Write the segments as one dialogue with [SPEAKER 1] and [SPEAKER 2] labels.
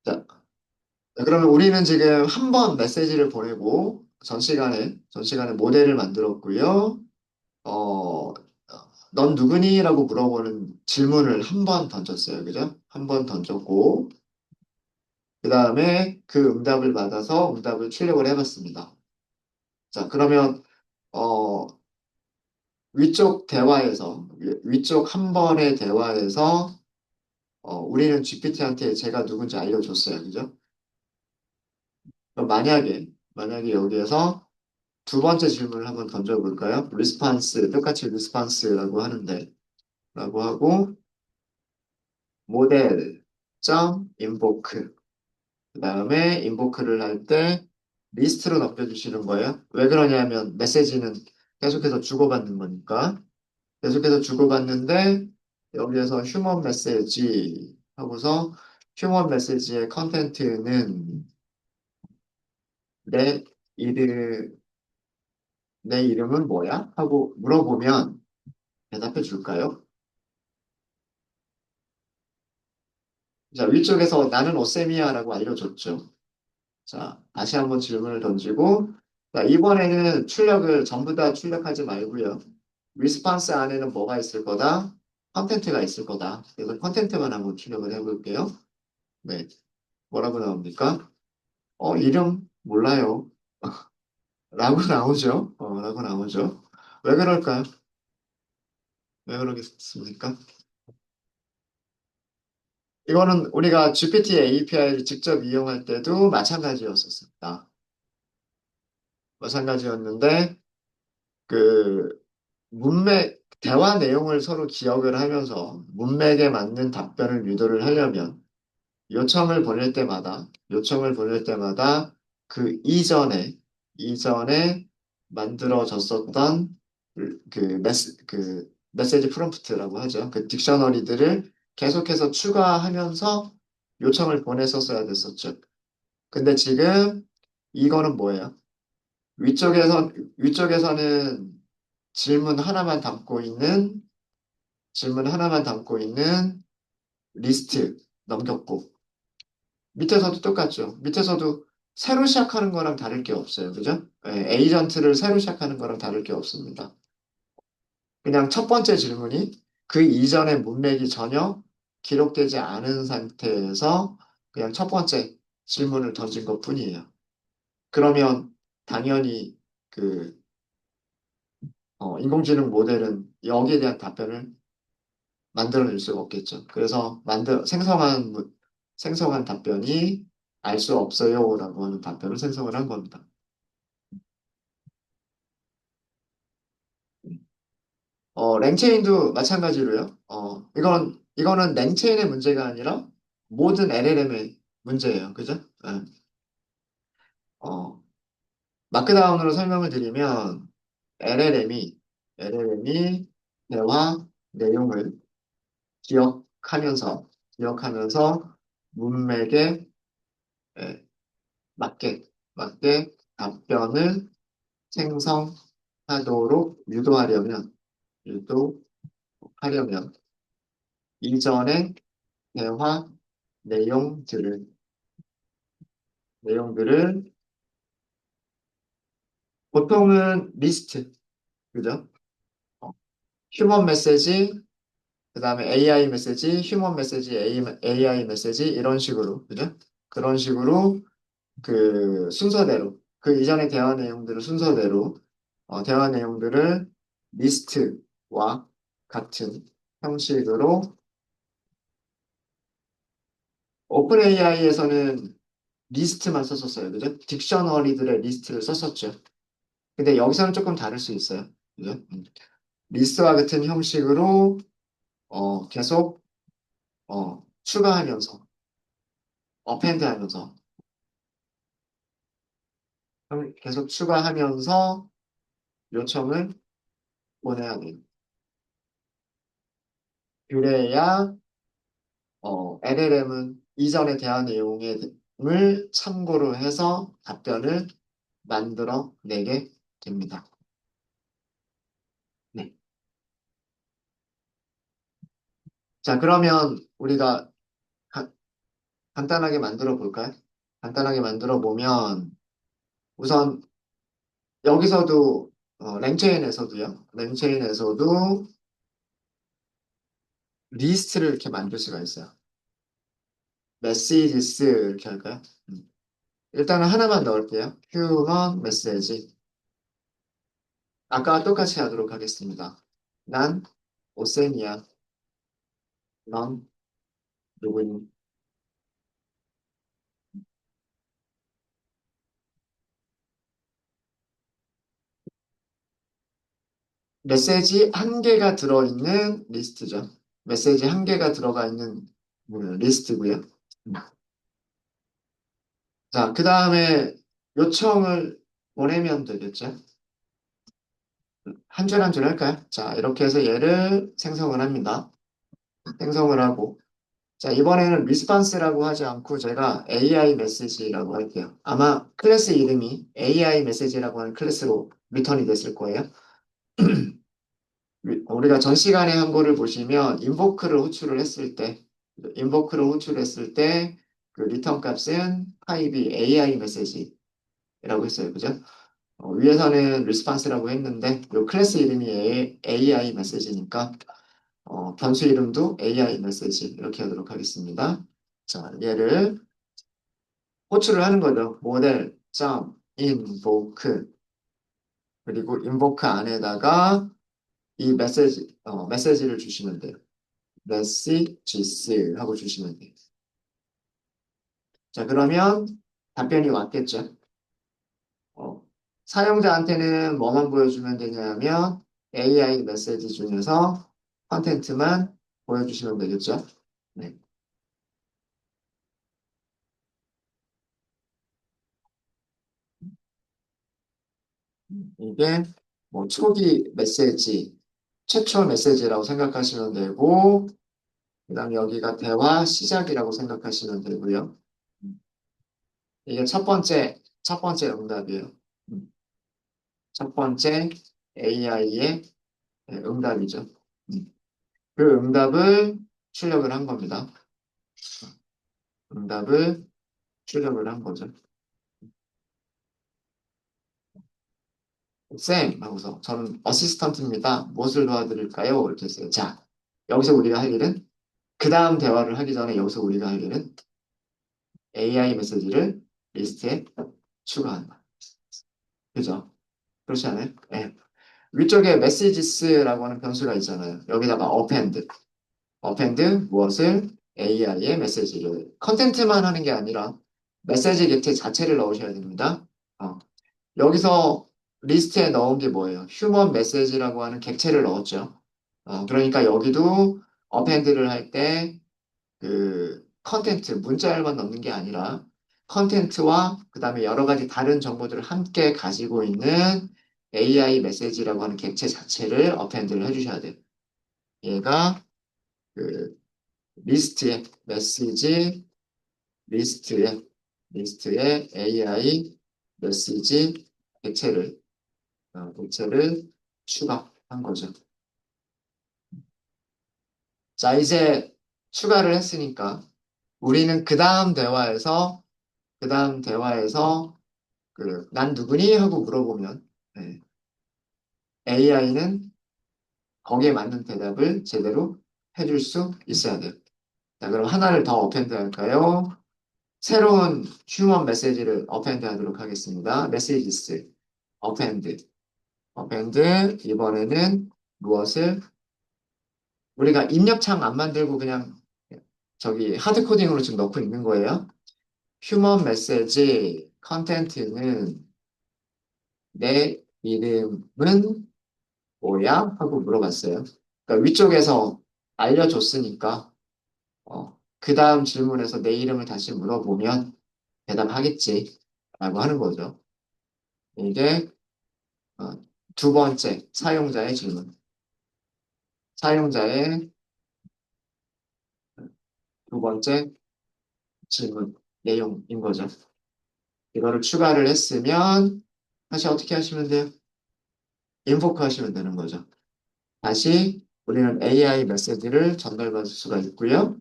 [SPEAKER 1] 자, 그러면 우리는 지금 한 번 메시지를 보내고 전 시간에 모델을 만들었고요. 어, 넌 누구니? 라고 물어보는 질문을 한 번 던졌어요. 그죠? 한 번 던졌고, 그 다음에 그 응답을 받아서 응답을 출력을 해봤습니다. 자, 그러면, 어, 위쪽 대화에서, 위쪽 한 번의 대화에서, 우리는 GPT한테 제가 누군지 알려줬어요. 그죠? 그럼 만약에 여기에서 두 번째 질문을 한번 던져볼까요? 리스판스, 똑같이 리스판스라고 하는데, 라고 하고, 모델, 점, 인보크. 그 다음에 인보크를 할 때 리스트로 넘겨주시는 거예요. 왜 그러냐면 메시지는 계속해서 주고받는 거니까. 계속해서 주고받는데, 여기에서 휴먼 메시지 하고서 휴먼 메시지의 컨텐트는 내 이름, 내 이름은 뭐야? 하고 물어보면 대답해 줄까요? 자, 위쪽에서 나는 오셈이야라고 알려줬죠. 자, 다시 한번 질문을 던지고, 자, 이번에는 출력을 전부 다 출력하지 말고요. 리스판스 안에는 뭐가 있을 거다? 컨텐트가 있을 거다. 그래서 컨텐트만 한번 출력을 해볼게요. 네. 뭐라고 나옵니까? 이름 몰라요. 라고 나오죠. 라고 나오죠. 왜 그럴까요? 왜 그러겠습니까? 이거는 우리가 GPT API를 직접 이용할 때도 마찬가지였었습니다. 마찬가지였는데, 그, 대화 내용을 서로 기억을 하면서 문맥에 맞는 답변을 유도를 하려면 요청을 보낼 때마다 그 이전에 만들어졌었던 그 메시지 프롬프트라고 하죠. 그 딕셔너리들을 계속해서 추가하면서 요청을 보냈었어야 됐었죠. 근데 지금 이거는 뭐예요? 위쪽에서는 질문 하나만 담고 있는 질문 하나만 담고 있는 리스트 넘겼고 밑에서도 똑같죠. 밑에서도 새로 시작하는 거랑 다를 게 없어요. 그죠? 에이전트를 새로 시작하는 거랑 다를 게 없습니다. 그냥 첫 번째 질문이 그 이전의 문맥이 전혀 기록되지 않은 상태에서 그냥 첫 번째 질문을 던진 것뿐이에요. 그러면 당연히 그 인공지능 모델은 여기에 대한 답변을 만들어낼 수가 없겠죠. 그래서 생성한 답변이 알 수 없어요라고 하는 답변을 생성을 한 겁니다. 랭체인도 마찬가지로요. 이거는 랭체인의 문제가 아니라 모든 LLM의 문제예요. 그죠? 예. 어, 마크다운으로 설명을 드리면 LLM이 대화 내용을 기억하면서 문맥에 예, 맞게 답변을 생성하도록 유도하려면 이전의 대화 내용들을, 내용들을 보통은 리스트, 그죠? 어, 휴먼 메시지, 그 다음에 AI 메시지, 휴먼 메시지, AI 메시지, 이런 식으로, 그죠? 그런 식으로 그 순서대로, 그 이전의 대화 내용들을 리스트와 같은 형식으로 오픈 AI에서는 리스트만 썼었어요. 그죠? 딕셔너리들의 리스트를 썼었죠. 근데 여기서는 조금 다를 수 있어요. 그죠? 리스트와 같은 형식으로 계속 추가하면서 어펜드하면서 계속 추가하면서 요청을 보내야 돼요. 그래야 LLM은 이전의 대화 내용을 참고로 해서 답변을 만들어 내게 됩니다. 네. 자, 그러면 우리가 간단하게 만들어 볼까요? 간단하게 만들어 보면 우선 여기서도 랭체인에서도 리스트를 이렇게 만들 수가 있어요. 메시지스 이렇게 할까요? 일단은 하나만 넣을게요. 휴먼 메시지. 아까와 똑같이 하도록 하겠습니다. 난 오센이야. 넌 누구니? 메시지 한 개가 들어있는 리스트죠. 메시지 한 개가 들어가 있는 리스트고요. 자, 그 다음에 요청을 보내면 되겠죠. 한 줄 한 줄 할까요? 자, 이렇게 해서 얘를 생성을 합니다. 생성을 하고. 자, 이번에는 리스판스라고 하지 않고 제가 AI 메시지라고 할게요. 아마 클래스 이름이 AI 메시지라고 하는 클래스로 리턴이 됐을 거예요. 우리가 전 시간에 한 거를 보시면 인보크를 호출했을 때 그 리턴 값은 타입이 AI 메시지라고 했어요. 그죠? 위에서는 리스판스라고 했는데 이 클래스 이름이 AI 메시지니까 변수 이름도 AI 메시지 이렇게 하도록 하겠습니다. 자, 얘를 호출을 하는 거죠. 모델 점 invoke 그리고 invoke 안에다가 이 메시지를 주시면 돼요. messages 하고 주시면 돼요. 자, 그러면 답변이 왔겠죠. 어, 사용자한테는 뭐만 보여주면 되냐면 AI 메시지 중에서 컨텐츠만 보여주시면 되겠죠. 네. 이게 뭐 초기 메시지, 최초 메시지라고 생각하시면 되고, 그다음 여기가 대화 시작이라고 생각하시면 되고요. 이게 첫 번째 응답이에요. 음, 첫 번째 AI의 응답이죠. 음, 그 응답을 출력을 한 겁니다. 응답을 출력을 한 거죠. 쌤 하고서 저는 어시스턴트입니다. 무엇을 도와드릴까요? 이렇게 했어요. 자, 여기서 우리가 할 일은 그 다음 대화를 하기 전에 여기서 우리가 할 일은 AI 메시지를 리스트에 추가한다. 그죠? 그렇지 않아요? 네. 위쪽에 messages라고 하는 변수가 있잖아요. 여기다가 append 무엇을 AI의 메시지를 컨텐트만 하는 게 아니라 메시지 게트 자체를 넣으셔야 됩니다. 어, 여기서 리스트에 넣은 게 뭐예요? 휴먼 메시지라고 하는 객체를 넣었죠. 그러니까 여기도 append를 할 때 그 컨텐트, 문자열만 넣는 게 아니라 컨텐트와 그 다음에 여러 가지 다른 정보들을 함께 가지고 있는 AI 메시지라고 하는 객체 자체를 append를 해주셔야 돼요. 얘가 그 메시지 리스트에 리스트에 AI 메시지 객체를 추가한 거죠. 자, 이제 추가를 했으니까 우리는 그 다음 대화에서 난 누구니? 하고 물어보면 AI는 거기에 맞는 대답을 제대로 해줄 수 있어야 돼요. 자, 그럼 하나를 더 어펜드 할까요? 새로운 휴먼 메시지를 어펜드 하도록 하겠습니다. 메시지스 어펜드 이번에는 무엇을 우리가 입력창 안 만들고 그냥 저기 하드 코딩으로 지금 넣고 있는 거예요. 휴먼 메시지 컨텐트는 내 이름은 뭐야? 하고 물어봤어요. 그러니까 위쪽에서 알려줬으니까 그 다음 질문에서 내 이름을 다시 물어보면 대답하겠지 라고 하는 거죠. 이게 어, 두 번째 사용자의 질문. 사용자의 두 번째 질문 내용인 거죠. 이거를 추가를 했으면 다시 어떻게 하시면 돼요? 인포크 하시면 되는 거죠. 다시 우리는 AI 메시지를 전달받을 수가 있고요.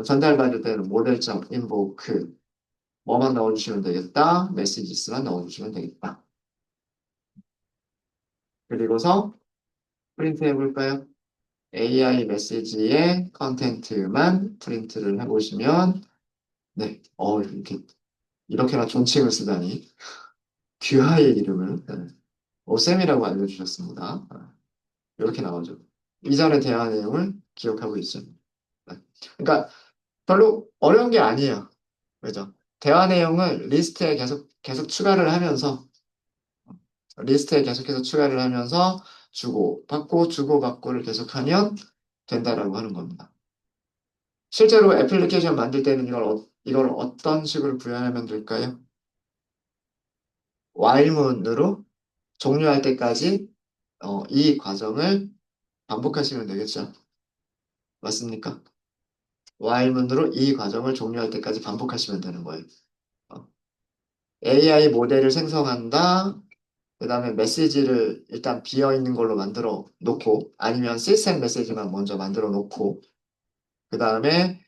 [SPEAKER 1] 전달받을 때는 모델점 invoke 뭐만 넣어주시면 되겠다. 메시지스만 넣어주시면 되겠다. 그리고서 프린트 해볼까요? AI 메시지의 컨텐트만 프린트를 해보시면 네, 이렇게나 존칭을 쓰다니 귀하의 이름을 네, 오쌤이라고 알려주셨습니다. 이렇게 나오죠. 이전에 대화 내용을 기억하고 있죠. 네. 그러니까 별로 어려운 게 아니에요. 그죠? 대화 내용을 리스트에 계속 추가를 하면서 리스트에 계속해서 추가를 하면서 주고 받고를 계속하면 된다라고 하는 겁니다. 실제로 애플리케이션 만들 때는 이걸 어떤 식으로 구현하면 될까요? while문으로 종료할 때까지 이 과정을 반복하시면 되겠죠. 맞습니까? while문으로 이 과정을 종료할 때까지 반복하시면 되는 거예요. 어, AI 모델을 생성한다. 그 다음에 메시지를 일단 비어 있는 걸로 만들어 놓고 아니면 시스템 메시지만 먼저 만들어 놓고 그 다음에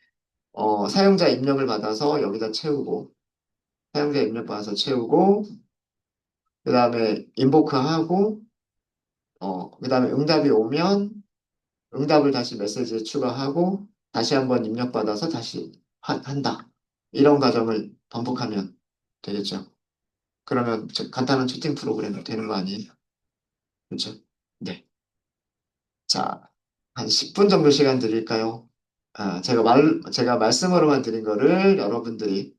[SPEAKER 1] 사용자 입력을 받아서 여기다 채우고 사용자 입력 받아서 채우고 그 다음에 인보크하고 그 다음에 응답이 오면 응답을 다시 메시지에 추가하고 다시 한번 입력받아서 다시 한다. 이런 과정을 반복하면 되겠죠. 그러면 간단한 채팅 프로그램이 되는 거 아니에요? 그렇죠? 네. 자, 한 10분 정도 시간 드릴까요? 제가 말씀으로만 드린 거를 여러분들이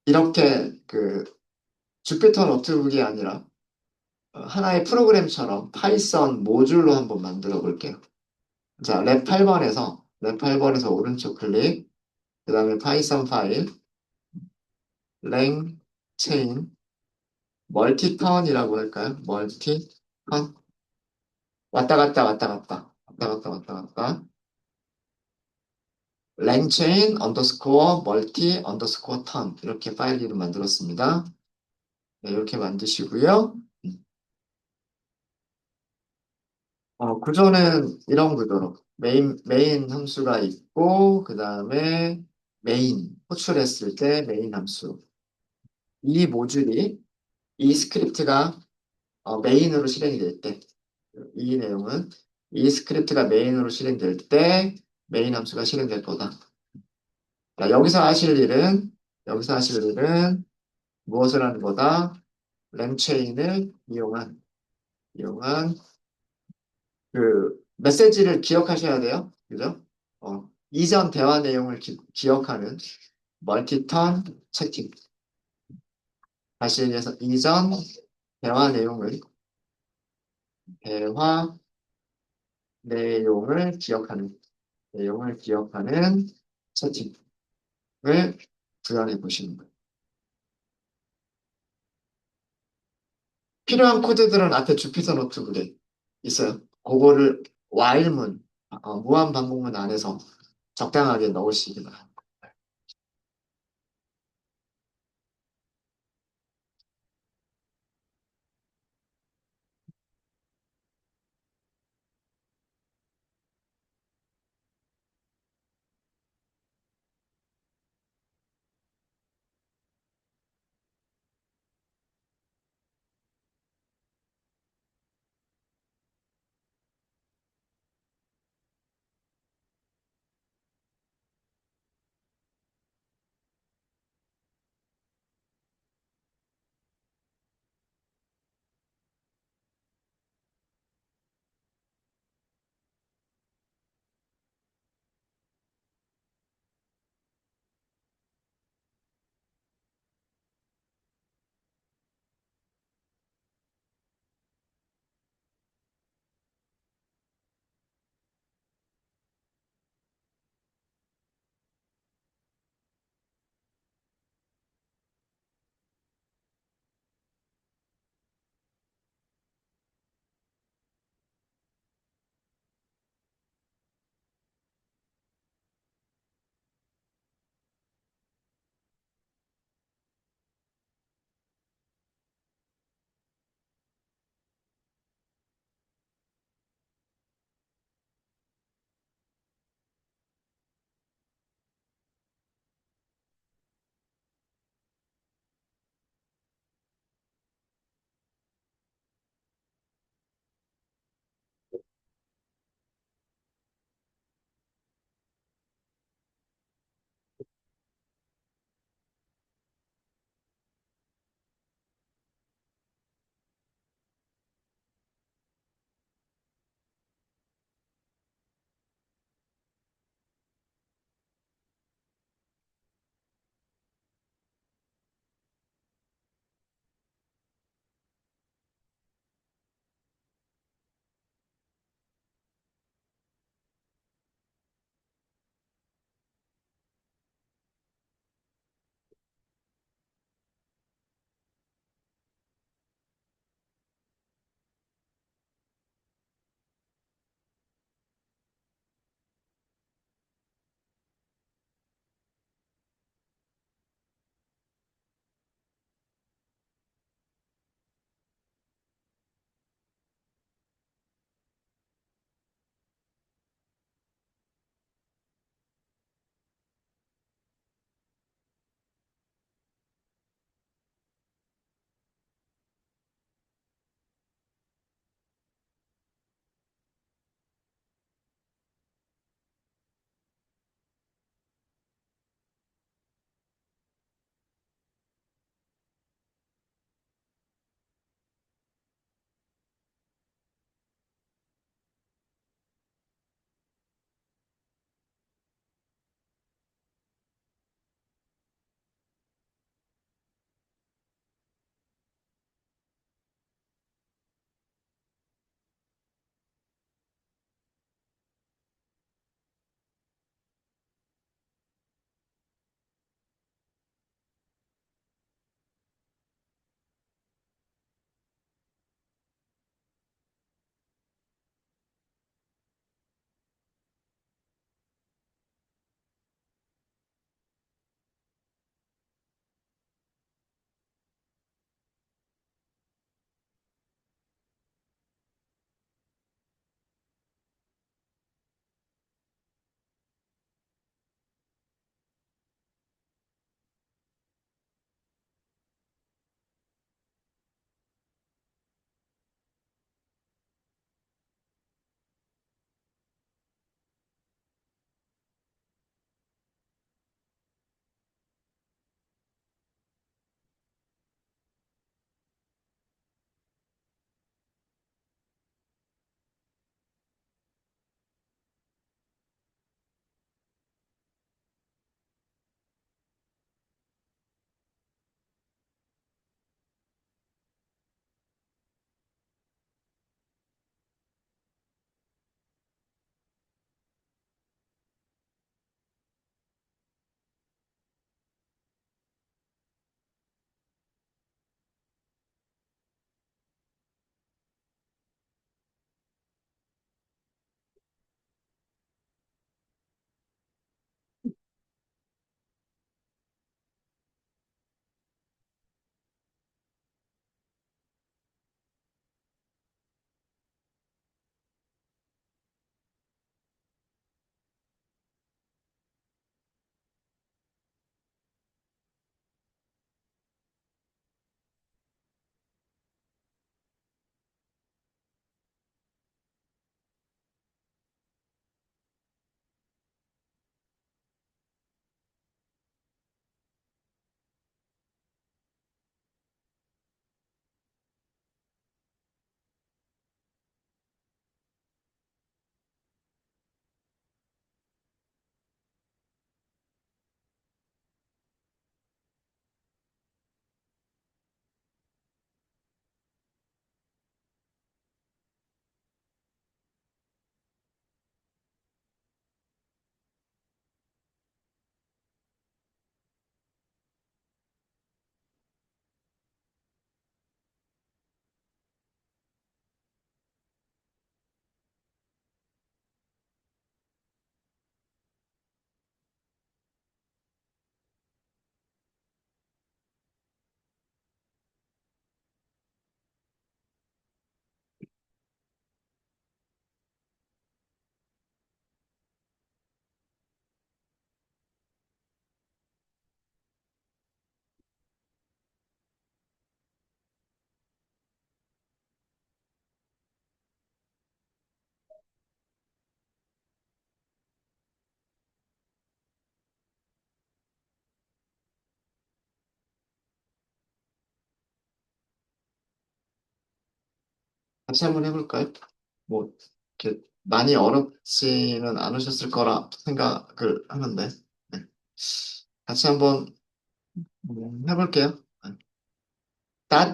[SPEAKER 1] 이렇게 주피터 노트북이 아니라 하나의 프로그램처럼 파이썬 모듈로 한번 만들어 볼게요. 자, 랩8번에서 오른쪽 클릭, 그 다음에 파이썬 파일, 랭, 체인, 멀티턴이라고 할까요? 멀티턴? 왔다 갔다 왔다 갔다 왔다 갔다 왔다 갔다 랭체인 언더스코어 멀티 언더스코어 턴 이렇게 파일 이름 만들었습니다. 네, 이렇게 만드시고요. 구조는 이런 구조로 메인 함수가 있고 그 다음에 호출했을 때 메인 함수 이 모듈이 이 스크립트가 메인으로 실행이 될 때 이 내용은 이 스크립트가 메인으로 실행될 때 메인 함수가 실행될 거다. 자, 여기서 하실 일은 무엇을 하는 거다? 램체인을 이용한 메시지를 기억하셔야 돼요. 그죠? 이전 대화 내용을 기억하는 멀티턴 채팅. 다시 얘기해서 이전 대화 대화 내용을 기억하는 채팅을 구현해 보시는 거예요. 필요한 코드들은 앞에 주피터 노트북에 있어요. 그거를 while문, 무한 반복문 안에서 적당하게 넣으시기 바랍니다. 같이 한번 해볼까요? 뭐, 이렇게 많이 어렵지는 않으셨을 거라 생각을 하는데, 네. 같이 한번 해볼게요.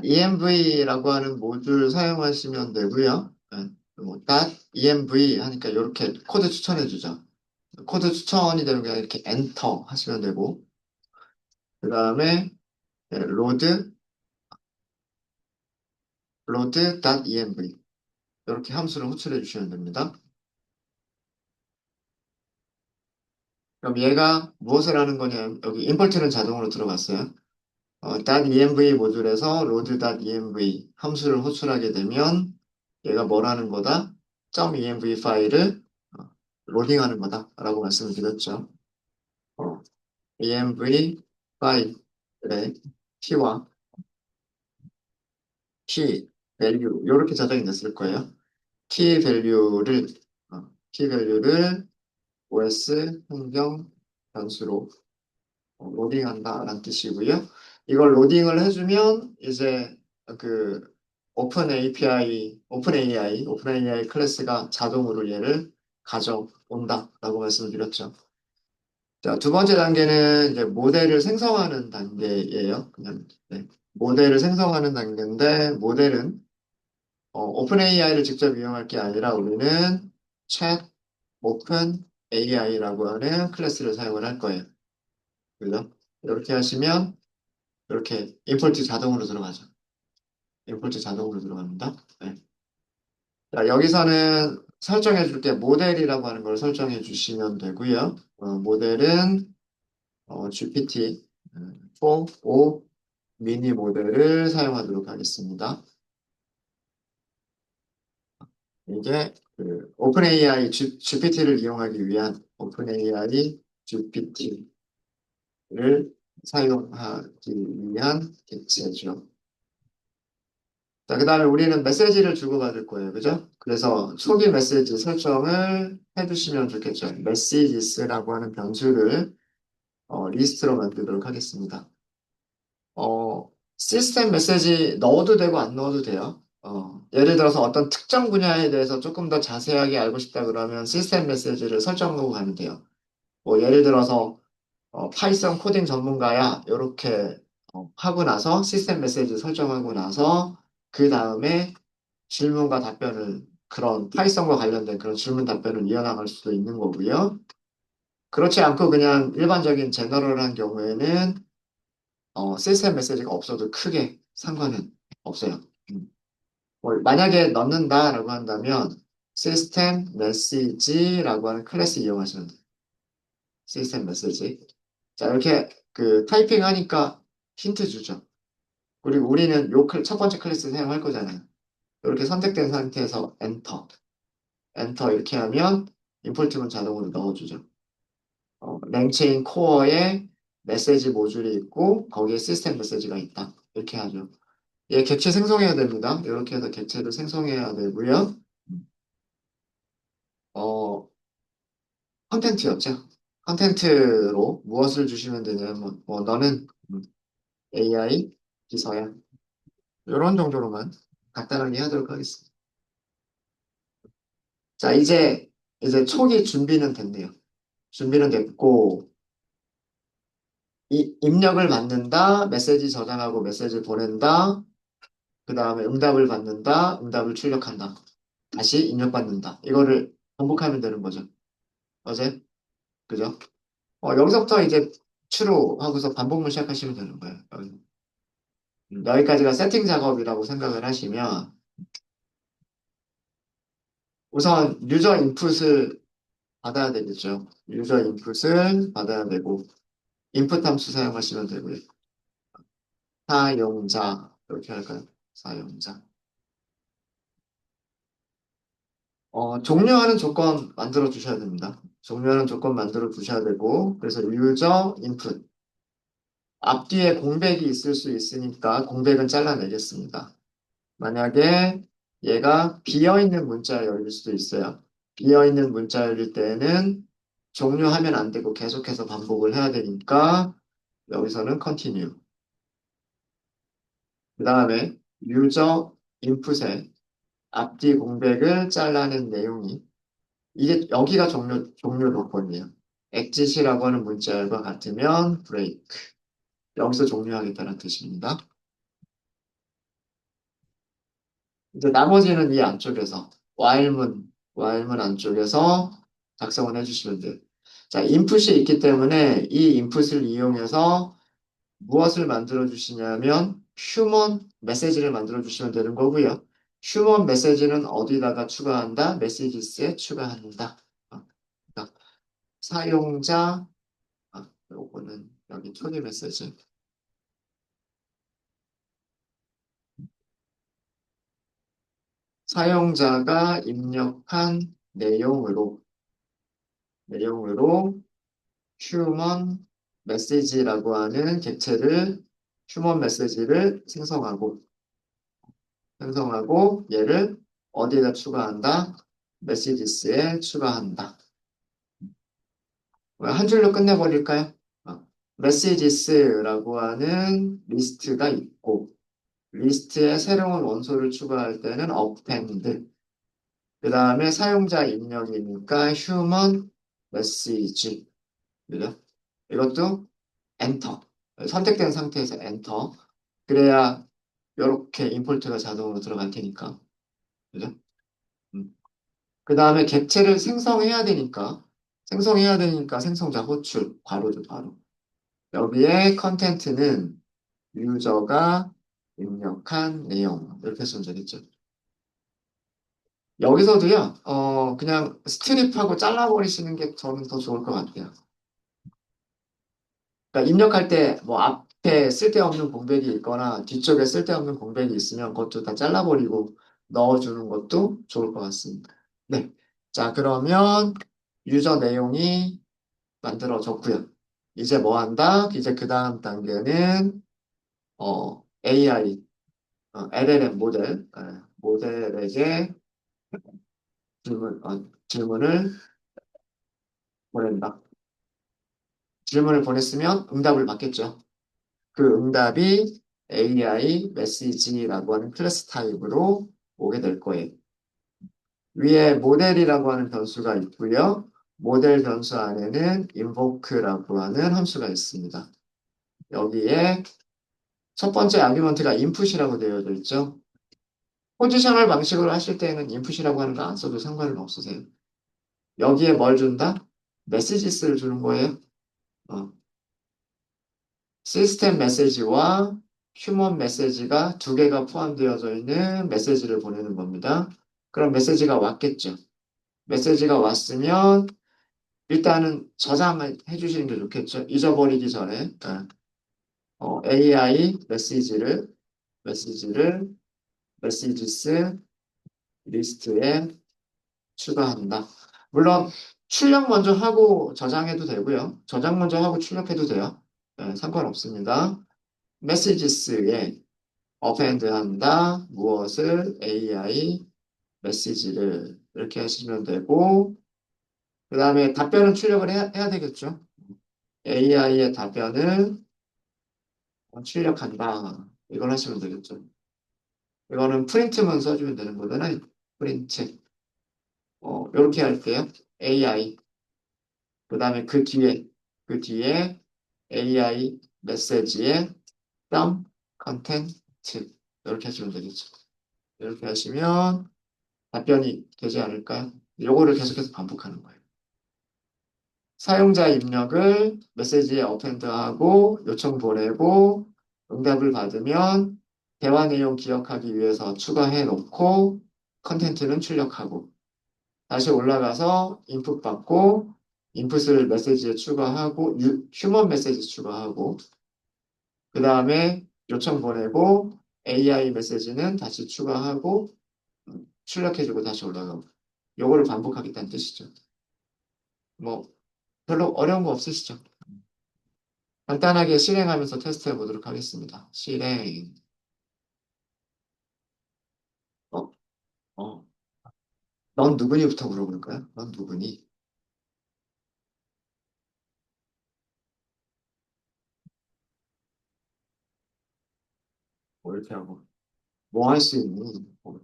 [SPEAKER 1] .env라고 하는 모듈 사용하시면 되고요. 네. 뭐 .env 하니까 이렇게 코드 추천해 주죠. 코드 추천이 되면 그냥 이렇게 엔터 하시면 되고, 그 다음에 load.env 이렇게 함수를 호출해 주시면 됩니다. 그럼 얘가 무엇을 하는 거냐? 여기 임포트는 자동으로 들어갔어요. .env 모듈에서 load.env 함수를 호출하게 되면 얘가 뭘 하는 거다? .env 파일을 로딩하는 거다라고 말씀을 드렸죠. 어, env 파일의 key와 key, value 이렇게 저장이 됐을 거예요. key value를 os 환경 변수로 로딩한다라는 뜻이고요. 이걸 로딩을 해주면 이제 그 오픈 AI 클래스가 자동으로 얘를 가져온다라고 말씀을 드렸죠. 자, 두 번째 단계는 이제 모델을 생성하는 단계예요. 그냥 네. 모델을 생성하는 단계인데 모델은 오픈 AI를 직접 이용할 게 아니라 우리는 챗 오픈 AI라고 하는 클래스를 사용을 할 거예요. 그죠? 이렇게 하시면 이렇게 임포트 자동으로 들어가죠. 임포트 자동으로 들어갑니다. 네. 자, 여기서는 설정해 줄 게 모델이라고 하는 걸 설정해 주시면 되고요. 모델은 GPT 4.5 미니 모델을 사용하도록 하겠습니다. 이게 그 오픈AI GPT를 이용하기 위한 오픈AI GPT를 사용하기 위한 객체죠. 자, 그 다음에 우리는 메시지를 주고받을 거예요. 그죠? 그래서 초기 메시지 설정을 해두시면 좋겠죠. 메시지스라고 하는 변수를 리스트로 만들도록 하겠습니다. 시스템 메시지 넣어도 되고 안 넣어도 돼요. 예를 들어서 어떤 특정 분야에 대해서 조금 더 자세하게 알고 싶다 그러면 시스템 메시지를 설정하고 가면 돼요. 뭐 예를 들어서 파이썬 코딩 전문가야 이렇게 하고 나서 시스템 메시지 설정하고 나서 그 다음에 질문과 답변을 그런 파이썬과 관련된 그런 질문 답변을 이어나갈 수도 있는 거고요. 그렇지 않고 그냥 일반적인 제너럴한 경우에는 시스템 메시지가 없어도 크게 상관은 없어요. 만약에 넣는다라고 한다면 시스템 메시지라고 하는 클래스 이용하시면 돼요. 시스템 메시지. 자, 이렇게 그 타이핑 하니까 힌트 주죠. 그리고 우리는 첫 번째 클래스 사용할 거잖아요. 이렇게 선택된 상태에서 엔터 이렇게 하면 임포트문 자동으로 넣어주죠. 랭체인 코어에 메시지 모듈이 있고 거기에 시스템 메시지가 있다. 이렇게 하죠. 얘 객체 생성해야 됩니다. 이렇게 해서 객체를 생성해야 되고요. 어, 컨텐츠였죠. 컨텐츠로 무엇을 주시면 되냐면 뭐 너는 AI 기서야. 이런 정도로만 간단하게 하도록 하겠습니다. 자, 이제 초기 준비는 됐네요. 준비는 됐고 이 입력을 받는다, 메시지 저장하고 메시지 보낸다, 그 다음에 응답을 받는다, 응답을 출력한다. 다시 입력받는다. 이거를 반복하면 되는 거죠. 어제? 그죠? 여기서부터 이제 추루하고서 반복문 시작하시면 되는 거예요. 여기까지가 세팅 작업이라고 생각을 하시면 우선 유저 인풋을 받아야 되겠죠. 유저 인풋을 받아야 되고 인풋 함수 사용하시면 되고요. 사용자 이렇게 할까요? 사용자. 종료하는 조건 만들어 주셔야 됩니다. 종료하는 조건 만들어 주셔야 되고 그래서 유저 인풋 앞뒤에 공백이 있을 수 있으니까 공백은 잘라내겠습니다. 만약에 얘가 비어있는 문자열일 수도 있어요. 비어있는 문자열일 때는 종료하면 안 되고 계속해서 반복을 해야 되니까 여기서는 continue. 그 다음에 유저 인풋에 앞뒤 공백을 잘라낸 내용이 이게 여기가 종료 조건이에요. exit이라고 하는 문자열과 같으면 break. 여기서 종료하겠다는 뜻입니다. 이제 나머지는 이 안쪽에서 while문 안쪽에서 작성을 해주시면 돼요. 자, 인풋이 있기 때문에 이 인풋을 이용해서 무엇을 만들어 주시냐면 휴먼 메시지를 만들어 주시면 되는 거고요. 휴먼 메시지는 어디다가 추가한다? 메시지스에 추가한다. 그러니까 사용자, 요거는 여기 토니 메시지. 사용자가 입력한 내용으로 휴먼 메시지라고 하는 객체를 휴먼 메시지를 생성하고 얘를 어디에다 추가한다? 메시지스에 추가한다. 한 줄로 끝내버릴까요? 메시지스라고 하는 리스트가 있고 리스트에 새로운 원소를 추가할 때는 append 그 다음에 사용자 입력이니까 human message 그죠? 이것도 엔터 선택된 상태에서 엔터 그래야 이렇게 임포트가 자동으로 들어갈 테니까 그죠? 그 다음에 객체를 생성해야 되니까 생성자 호출 괄호죠 괄호 여기에 컨텐트는 유저가 입력한 내용 이렇게 쓰면 되겠죠. 여기서도요, 그냥 스트립하고 잘라버리시는 게 저는 더 좋을 것 같아요. 그러니까 입력할 때 뭐 앞에 쓸데없는 공백이 있거나 뒤쪽에 쓸데없는 공백이 있으면 그것도 다 잘라버리고 넣어주는 것도 좋을 것 같습니다. 네. 자, 그러면 유저 내용이 만들어졌고요. 이제 뭐 한다? 이제 그 다음 단계는 AI, LLM 모델에게 질문을 보낸다. 질문을 보냈으면 응답을 받겠죠. 그 응답이 AI 메시지라고 하는 클래스 타입으로 오게 될 거예요. 위에 모델이라고 하는 변수가 있고요. 모델 변수 안에는 invoke라고 하는 함수가 있습니다. 여기에 첫 번째 아규먼트가 input이라고 되어져 있죠. 포지셔널 방식으로 하실 때는 input이라고 하는 거 안 써도 상관은 없으세요. 여기에 뭘 준다? 메시지스를 주는 거예요. 어, 시스템 메시지와 휴먼 메시지가 두 개가 포함되어져 있는 메시지를 보내는 겁니다. 그럼 메시지가 왔겠죠. 메시지가 왔으면 일단은 저장을 해주시는 게 좋겠죠. 잊어버리기 전에 AI 메시지를 메시지스 리스트에 추가한다. 물론 출력 먼저 하고 저장해도 되고요. 저장 먼저 하고 출력해도 돼요. 상관없습니다. 메시지스에 append 한다. 무엇을 AI 메시지를 이렇게 하시면 되고 그 다음에 답변은 출력을 해야 되겠죠. AI의 답변을 출력한다. 이걸 하시면 되겠죠. 이거는 프린트만 써주면 되는 거잖아요. 프린트. 이렇게 할게요. AI. 그 다음에 그 뒤에 AI 메시지에 dump content 이렇게 하시면 되겠죠. 이렇게 하시면 답변이 되지 않을까요? 요거를 계속해서 반복하는 거예요. 사용자 입력을 메시지에 어펜드하고 요청 보내고 응답을 받으면 대화 내용 기억하기 위해서 추가해 놓고 컨텐츠는 출력하고 다시 올라가서 인풋 받고 인풋을 메시지에 추가하고 휴먼 메시지 추가하고 그 다음에 요청 보내고 AI 메시지는 다시 추가하고 출력해주고 다시 올라가고 요거를 반복하겠다는 뜻이죠. 뭐 별로 어려운 거 없으시죠? 간단하게 실행하면서 테스트해 보도록 하겠습니다. 실행. 어, 어. 넌 누구니부터 물어볼까요? 넌 누구니? 뭐 이렇게 하고. 뭐 할 수 있니? 뭐.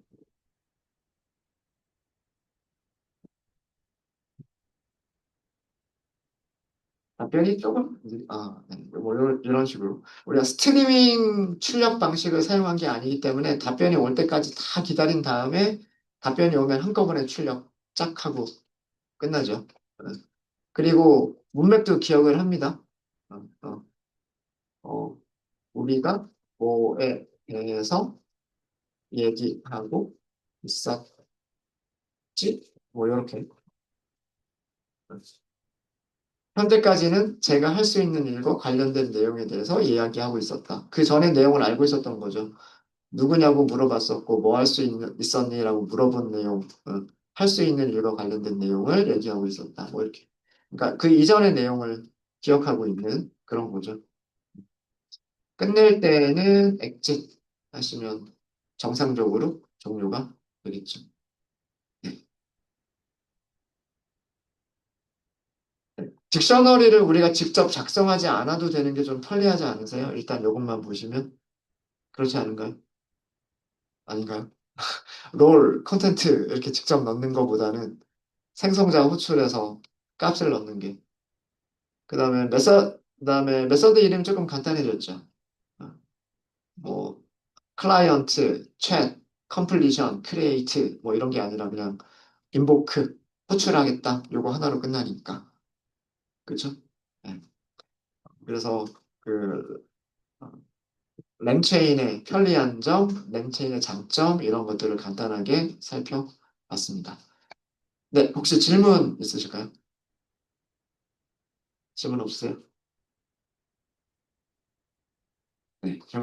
[SPEAKER 1] 답변이 조금, 네. 뭐 이런 식으로. 우리가 스트리밍 출력 방식을 사용한 게 아니기 때문에 답변이 올 때까지 다 기다린 다음에 답변이 오면 한꺼번에 출력 쫙 하고 끝나죠. 어. 그리고 문맥도 기억을 합니다. 어, 어, 어, 우리가 뭐에 대해서 얘기하고 있었지? 뭐 이렇게. 현재까지는 제가 할 수 있는 일과 관련된 내용에 대해서 이야기하고 있었다. 그 전에 내용을 알고 있었던 거죠. 누구냐고 물어봤었고, 뭐 할 수 있었니?라고 물어본 내용, 할 수 있는 일과 관련된 내용을 얘기하고 있었다. 뭐 이렇게. 그러니까 그 이전의 내용을 기억하고 있는 그런 거죠. 끝낼 때는 exit 하시면 정상적으로 종료가 되겠죠. 네. 딕셔너리를 우리가 직접 작성하지 않아도 되는 게 좀 편리하지 않으세요? 일단 이것만 보시면 그렇지 않은가요? 아닌가요? 롤, 컨텐트 이렇게 직접 넣는 것보다는 생성자 호출해서 값을 넣는 게. 그다음에 메서드 이름 조금 간단해졌죠. 어, 뭐 클라이언트, 챗, 컴플리션, 크리에이트 뭐 이런 게 아니라 그냥 인보크 호출하겠다. 요거 하나로 끝나니까. 그죠? 네. 그래서 그 랭체인의 편리한 점, 랭체인의 장점 이런 것들을 간단하게 살펴봤습니다. 네, 혹시 질문 있으실까요? 질문 없으세요?